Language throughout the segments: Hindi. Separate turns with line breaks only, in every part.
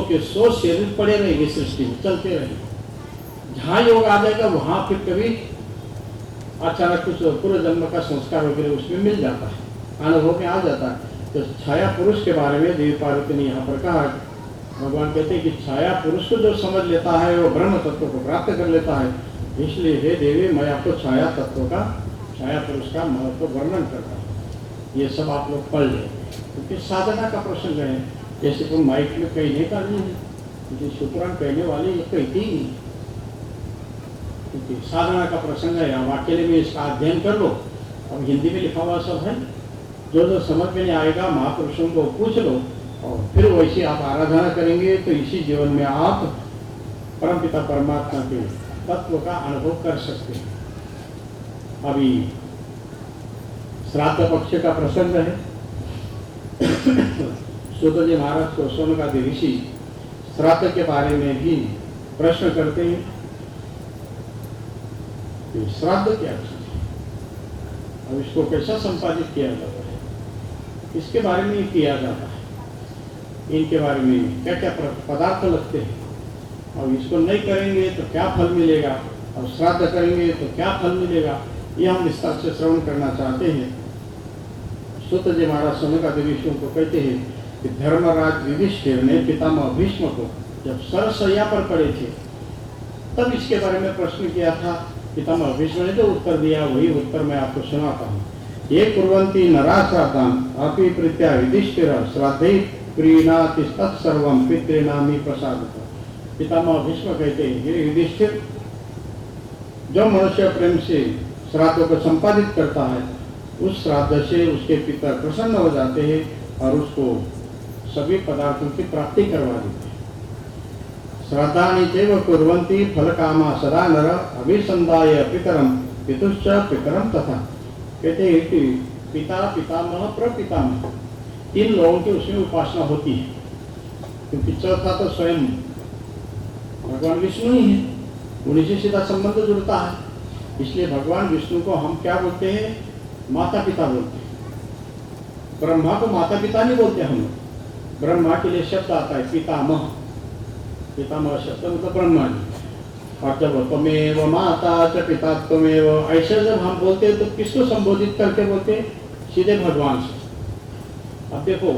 के 100 शरीर पड़े रहेंगे, सृष्टि में चलते रहेंगे। जहाँ योग आ जाएगा वहाँ फिर कभी अचानक कुछ पूर्व जन्म का संस्कार वगैरह उसमें मिल जाता है, अनुभव में आ जाता है। तो छाया पुरुष के बारे में देवी पार्वती ने यहाँ पर कहा, भगवान कहते हैं कि छाया पुरुष को जो समझ लेता है वो ब्रह्म तत्व को प्राप्त कर लेता है। इसलिए हे देवी, मैं आपको छाया तत्व का, छाया पुरुष का महत्व वर्णन करता हूँ। ये सब आप लोग पढ़ लें, क्योंकि साधना का प्रसंग है। जैसे तुम माइक में कहीं नहीं करनी है, क्योंकि सूत्रान कहने वाले ये कहती ही नहीं, क्योंकि साधना का प्रसंग है। आप अकेले में इसका अध्ययन कर लो। अब हिंदी में लिखा हुआ सब है, जो समझ में नहीं आएगा महापुरुषों को पूछ लो, और फिर वैसे आप आराधना करेंगे तो इसी जीवन में आप परमपिता परमात्मा के तत्व का अनुभव कर सकते हैं। अभी श्राद्ध पक्ष का प्रसंग है। सूत जी महाराज को सोनकादि ऋषि श्राद्ध के बारे में भी प्रश्न करते हैं कि श्राद्ध क्या चीज है, अब इसको कैसा संपादित किया जाता है, इसके बारे में किया जाता है, इनके बारे में क्या क्या पदार्थ लगते हैं, और इसको नहीं करेंगे तो क्या फल मिलेगा, और श्राद्ध करेंगे तो क्या फल मिलेगा, ये हम विस्तार से श्रवण करना चाहते हैं। सूत जी महाराज सोनकादि ऋषियों को कहते हैं कि धर्मराज युधिष्ठिर ने पितामह भीष्म को जब सरसैया पर पड़े थे तब इसके बारे में प्रश्न किया था। पितामह भीष्म ने जो उत्तर दिया वही उत्तर मैं आपको सुनाता हूँ। ये कुर्वन्ति नरा श्राद्धान् अपि प्रीत्या युधिष्ठिर श्राद्धे प्रीणाति तत्सर्वं पितॄणामि प्रसादतः। पितामह भीष्म कहते हैं, ये युधिष्ठिर, जो मनुष्य प्रेम से श्राद्धों को संपादित करता है उस श्राद्ध से उसके पिता प्रसन्न हो जाते हैं और उसको सभी पदार्थों की प्राप्ति करवा देते हैं। श्राद्धानि चैव कुर्वन्ति फलकामा सदा नर अभिसंधाय पितरम पितुश्च पितरम तथा। कहते हैं कि पिता, पितामह, प्रपितामह, तीन लोगों की उसमें उपासना होती है, क्योंकि चौथा तो स्वयं भगवान विष्णु ही है, उन्हीं से सीधा संबंध जुड़ता है। इसलिए भगवान विष्णु को हम क्या बोलते हैं, माता पिता बोलते हैं। ब्रह्मा को माता पिता नहीं बोलते हम लोग। ब्रह्मा के लिए शब्द आता है पितामह, पितामह शब्द मतलब ब्रह्मा जी। और जब त्वमेव माता च पिता त्वमेव, ऐसे जब हम बोलते हैं तो किसको संबोधित करके बोलते हैं, सीधे भगवान से। अब देखो,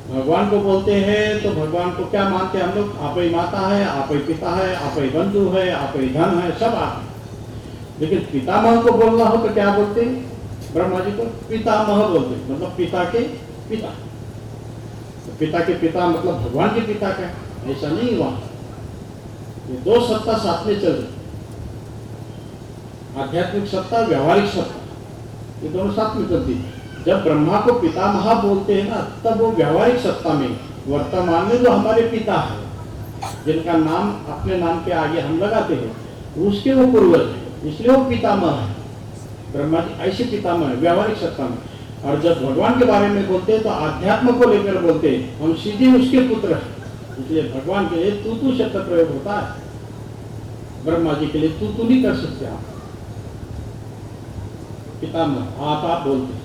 भगवान को बोलते हैं तो भगवान को क्या मानते हैं हम लोग, आप ही माता है, आप ही पिता है, आप ही बंधु है, आप ही धन है, सब आप। लेकिन पितामह को बोलना हो तो क्या बोलते हैं, ब्रह्मा जी को पितामह बोलते, मतलब पिता के पिता। तो पिता के पिता मतलब भगवान के पिता का, ऐसा नहीं हुआ। ये दो सत्ता साथ में चल रही, आध्यात्मिक सत्ता, व्यवहारिक सत्ता, ये दोनों साथ में चलती है। जब ब्रह्मा को पितामह बोलते हैं ना, तब वो व्यवहारिक सत्ता में, वर्तमान में जो हमारे पिता है, जिनका नाम अपने नाम के आगे हम लगाते हैं, उसके वो पूर्वज है, इसलिए वो पितामह है। ब्रह्मा जी ऐसे पितामह है व्यवहारिक सत्ता में। और जब भगवान के बारे में बोलते हैं तो आध्यात्म को लेकर बोलते हैं, हम सीधे उसके पुत्र हैं। इसलिए भगवान के लिए तू शब्द प्रयोग होता है, ब्रह्मा जी के लिए तू नहीं कर सकते आप। पितामह आप बोलते हैं,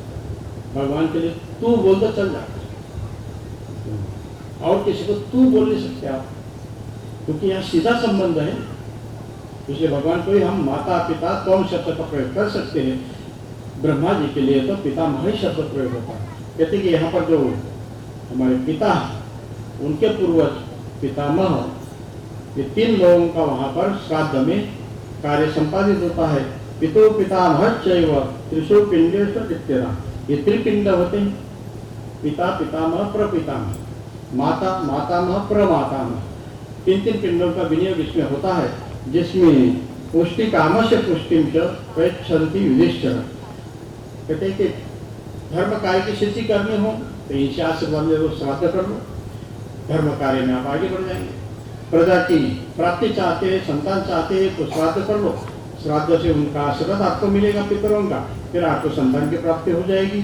भगवान के लिए तू बोल तो चल जाता, और किसी को तू बोल नहीं सकते आप, क्योंकि यहाँ सीधा संबंध है। इसलिए भगवान को ही हम माता पिता कौन शब्द का प्रयोग कर सकते हैं। ब्रह्मा जी के लिए तो पितामह ही शब्द प्रयोग होता है। कहते कि यहाँ पर जो हमारे पिता हैं उनके पूर्वज पितामह, ये तीन लोगों का वहाँ पर श्राद्ध में कार्य संपादित होता है। पितु पितामह चैव त्रिषु पिंडेषु इत्येता, ये त्रिपिंड होते हैं, पिता, पितामह, प्रपितामह, माता, मातामह, प्रमातामह। तीन पिंडों का विनियोग इसमें होता है, जिसमें पुष्टि काम से पुष्टि प्रयच्छन्ति युधिष्ठिर। कहते हैं कि धर्म कार्य की सिद्धि करनी हो तो इनसे आशीर्वाद ले लो, श्राद्ध कर लो, धर्म कार्य में आप आगे बढ़ जाएंगे। प्रजा की प्राप्ति चाहते हैं, संतान चाहते हैं तो श्राद्ध कर लो, श्राद्ध से उनका आशीर्वाद आपको मिलेगा पितरों का, फिर आपको संतान की प्राप्ति हो जाएगी।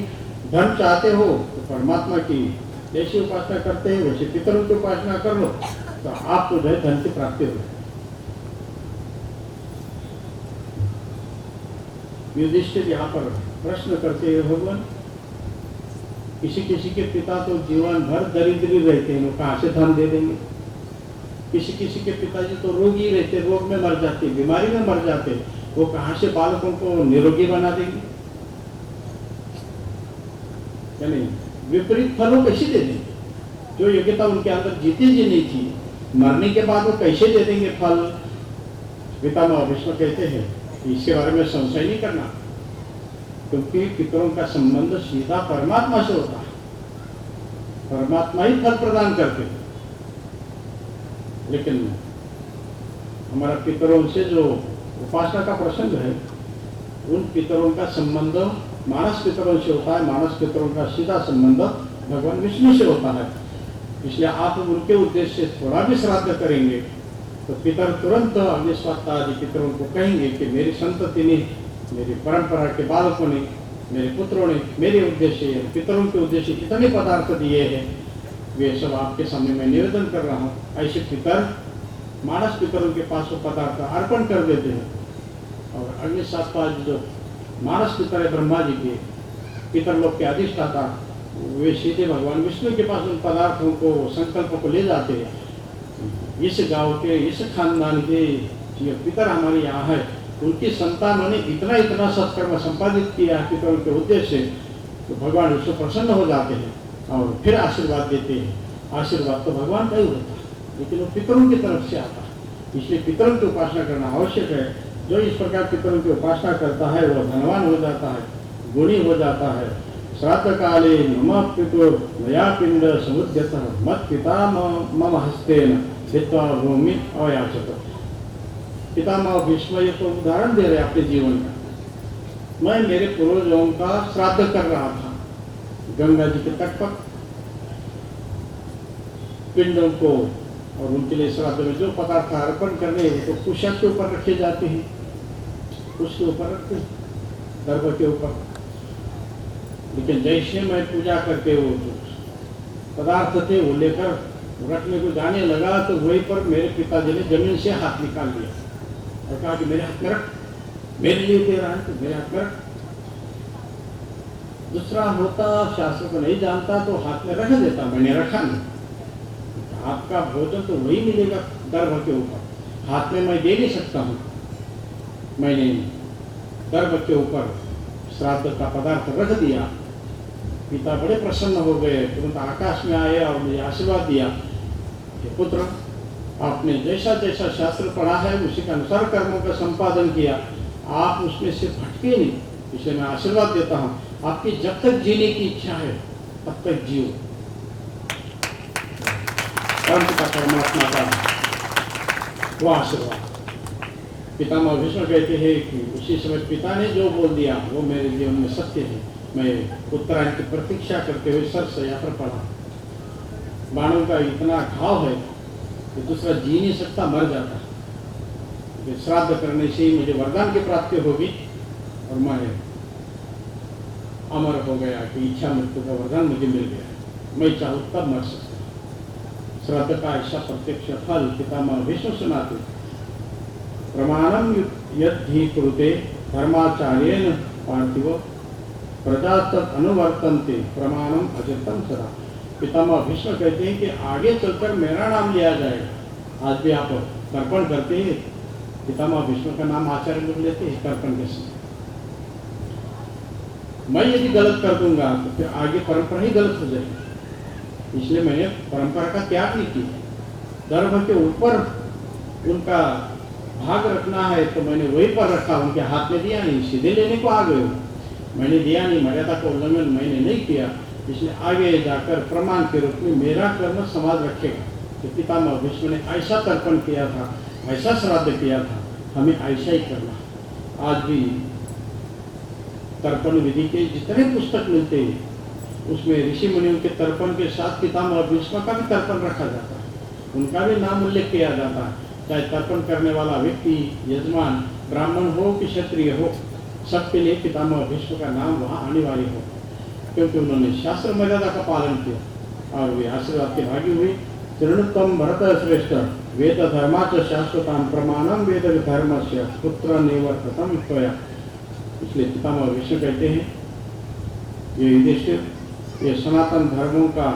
धन चाहते हो तो परमात्मा की जैसी उपासना करते हैं वैसे पितरों की उपासना कर लो, तो आपको जो है धन की प्राप्ति हो जाएगी। युधिष्ठिर यहाँ पर प्रश्न करते हैं, भगवान किसी किसी के पिता तो जीवन भर दरिद्री रहते हैं, वो कहाँ से धन दे देंगे, किसी किसी के पिताजी तो रोगी रहते, रोग में मर जाते, बीमारी में मर जाते, वो कहाँ से बालकों को निरोगी बना देंगे? या नहीं? विपरीत फलों कैसे दे देंगे? जो योग्यता उनके अंदर जीती जी नहीं थी, मरने के बाद वो कैसे दे देंगे फल? पितामह भीष्म कहते हैं इसके बारे में संशय नहीं करना, क्योंकि पितरों का संबंध सीधा परमात्मा से होता है, परमात्मा ही फल प्रदान करते हैं। लेकिन हमारा पितरों से जो उपासना का प्रसंग है, उन पितरों का संबंध मानस पितरों से होता है, मानस पितरों का सीधा संबंध भगवान विष्णु से होता है। इसलिए आप उनके उद्देश्य से थोड़ा भी श्राद्ध करेंगे तो पितर तुरंत अग्निस्वात्ता आदि पितरों को कहेंगे कि मेरी संतति ने, मेरी परंपरा के बालकों ने, मेरे पुत्रों ने मेरे उद्देश्य, पितरों के उद्देश्य कितने पदार्थ दिए हैं, वे सब आपके सामने मैं निवेदन कर रहा हूँ। ऐसे पितर मानस पितरों के पास वो पदार्थ अर्पण कर देते हैं। और अग्निस्वात्ता जो मानस पितर है ब्रह्मा जी के, पितर लोग के अधिष्ठाता, वे सीधे भगवान विष्णु के पास उन पदार्थों को, संकल्पों को ले जाते हैं। इस गांव के, इस खानदान के जो पितर हमारे यहाँ है, उनकी संतानों ने इतना इतना सत्कर्म संपादित किया पितरों के उद्देश्य से, तो भगवान उससे प्रसन्न हो जाते हैं और फिर आशीर्वाद देते हैं। आशीर्वाद तो भगवान का ही होता है, लेकिन वो पितरों की तरफ से आता है। इसलिए पितरों की उपासना करना आवश्यक है। जो इस प्रकार पितरों की उपासना करता है वह धनवान हो जाता है, गुणी हो जाता है। श्राद्ध काले मम पितुर मया पिंड समुद्यतः मत पिता मम हस्तेन हित्वा भूमि अयाचत। पितामह भीष्म ये तो उदाहरण दे रहे अपने जीवन का। मैं मेरे पूर्वजों का श्राद्ध कर रहा था गंगा जी के तट पर, पिंडों को, और उनके लिए श्राद्ध में जो पदार्थ अर्पण करने वो तो कुश के ऊपर रखे जाते हैं, कुश के ऊपर रखते, दर्भ के ऊपर। लेकिन जैसे मैं पूजा करके वो पदार्थ थे वो लेकर रखने को जाने लगा तो वहीं पर मेरे पिताजी ने जमीन से हाथ निकाल लिया और कहा कि मेरे हाथ में रख, मेरे लिए दे रहा है तो मेरे हाथ में रख। दूसरा होता, शास्त्र को नहीं जानता तो हाथ में रख देता, मैंने रखा नहीं। आपका भोजन तो वही मिलेगा दर्भ के ऊपर, हाथ में मैं दे नहीं सकता हूँ। मैंने दर्भ के ऊपर श्राद्ध का पदार्थ रख दिया। पिता बड़े प्रसन्न हो गए, तुरंत आकाश में आए और मुझे आशीर्वाद दिया कि पुत्र, आपने जैसा जैसा शास्त्र पढ़ा है उसी के अनुसार कर्मों का संपादन किया, आप उसमें से भटके नहीं। इसलिए मैं आशीर्वाद देता हूँ, आपकी जब तक जीने की इच्छा है तब तक जियो। परमात्मा का वो आशीर्वाद। पितामह भीष्म कहते हैं कि उसी समय पिता ने जो बोल दिया वो मेरे जीवन में सत्य है। मैं उत्तरायण की प्रतीक्षा करते हुए सरसैया पर पड़ा। बाणों का इतना घाव है कि दूसरा जी नहीं सकता, मर जाता। श्राद्ध करने से ही मुझे वरदान की प्राप्ति होगी और मैं अमर हो गया कि इच्छा मृत्यु का वरदान मुझे मिल गया, मैं चाहूँ तब मर सकता। श्राद्ध का ऐसा प्रत्यक्ष फल पितामह भीष्म सुनाते। प्रमाणम यद्धि कुरुते धर्माचार्येण पार्थिव प्रजा तत् अनुवर्तन्ते प्रमाणम अजतम सदा। पितामह भीष्म कहते हैं कि आगे चलकर मेरा नाम लिया जाएगा। आज भी आप तर्पण करते हैं, पितामह भीष्म का नाम आचार्य लोग लेते हैं तर्पण के समय। मैं यदि गलत कर दूंगा तो फिर आगे परंपरा ही गलत हो जाएगी। इसलिए मैंने परंपरा का त्याग नहीं किया। दर्भ के ऊपर उनका भाग रखना है तो मैंने वहीं पर रखा, उनके हाथ में दिया नहीं, सीधे लेने को आ गए। मैंने दिया नहीं, मर्यादा का उल्लंघन मैंने नहीं किया। इसलिए आगे जाकर प्रमाण के रूप में मेरा कर्म समाज रखेगा कि पितामह भीष्म ने ऐसा तर्पण किया था, ऐसा श्राद्ध किया था, हमें ऐसा ही करना। आज भी तर्पण विधि के जितने पुस्तक मिलते हैं उसमें ऋषि मुनियों के तर्पण के साथ पितामह भीष्म का भी तर्पण रखा जाता है, उनका भी नाम उल्लेख किया जाता है। चाहे तर्पण करने वाला व्यक्ति, यजमान, ब्राह्मण हो कि क्षत्रिय हो, सबके लिए पितामह भीष्म का नाम वहाँ अनिवार्य हो, क्योंकि उन्होंने शास्त्र मर्यादा का पालन किया और वे आशीर्वाद के भागी हुए। तृणुत्तम भरत श्रेष्ठ वेद धर्माच शाश्वताम प्रमाणम वेद धर्म से पुत्र निवर्ततम त्वया। इसलिए पितामह भीष्म कहते हैं ये युधिष्ठिर, ये सनातन धर्मों का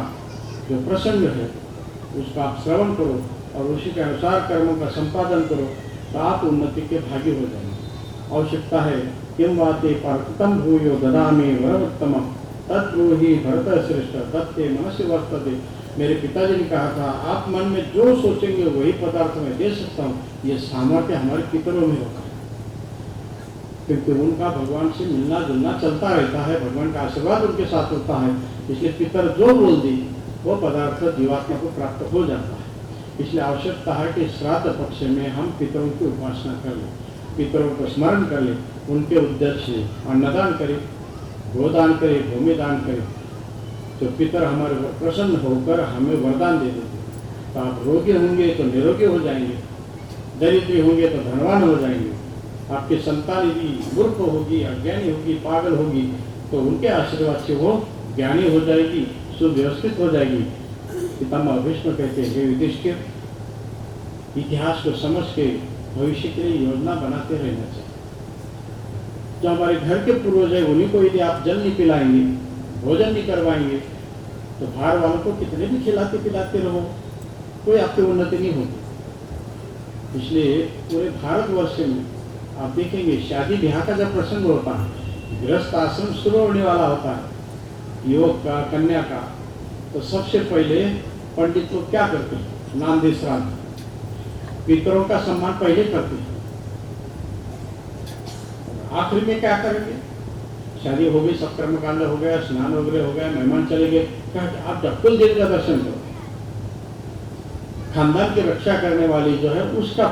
जो प्रसंग है उसका आप श्रवण करो, और उसी के अनुसार कर्मों का संपादन करो तो आप उन्नति के भागी हो जाएंगे। आवश्यकता है किम वाते परतम भूयो ददामि वरवत्तम तद्ब्रूहि भरत श्रेष्ठ तत्ते मनसि वर्तते। मेरे पिताजी ने कहा था आप मन में जो सोचेंगे वही पदार्थ मैं दे सकता हूँ। ये सामर्थ्य हमारे पितरों में होता है, क्योंकि उनका भगवान से मिलना जुलना चलता रहता है, भगवान का आशीर्वाद उनके साथ होता है। इसलिए पितर जो बोल दी वो पदार्थ जीवात्मा को प्राप्त हो जाता है। इसलिए आवश्यकता है कि श्राद्ध पक्ष में हम पितरों की उपासना कर लें, पितरों को स्मरण कर लें, उनके उद्देश्य से अन्नदान करें, गोदान करें, भूमिदान करें, तो पितर हमारे प्रसन्न होकर हमें वरदान दे देते। तो आप रोगी होंगे तो निरोगी हो जाएंगे, दरिद्री होंगे तो धनवान हो जाएंगे, आपकी संतान यदि मूर्ख होगी, अज्ञानी होगी, पागल होगी तो उनके आशीर्वाद से वो ज्ञानी हो जाएगी, सुव्यवस्थित हो जाएगी। पितामह भीष्म कहते हैं, युधिष्ठिर इतिहास को समझ के भविष्य के लिए योजना बनाते रहना चाहिए। जो हमारे घर के पूर्वज है उन्हीं को यदि आप जल नहीं पिलाएंगे, भोजन नहीं करवाएंगे तो बाहर वालों को कितने भी खिलाते पिलाते रहो, कोई आपकी उन्नति नहीं होगी। इसलिए पूरे भारतवर्ष में आप देखेंगे शादी ब्याह का जब प्रसंग होता है, गृहस्थ आश्रम शुरू होने वाला होता है, युवक का, कन्या का, तो सबसे पहले पंडित लोग क्या करते हैं, नाम दे श्राद्ध, पितरों का सम्मान पहले करते हैं। आखिर में क्या करेंगे, शादी हो गई, सब कर्मकांड हो गया, स्नान वगैरह हो गया, मेहमान चले गए, कहा आप जब कुल देवी का दर्शन करो। खानदान की रक्षा करने वाली जो है उसका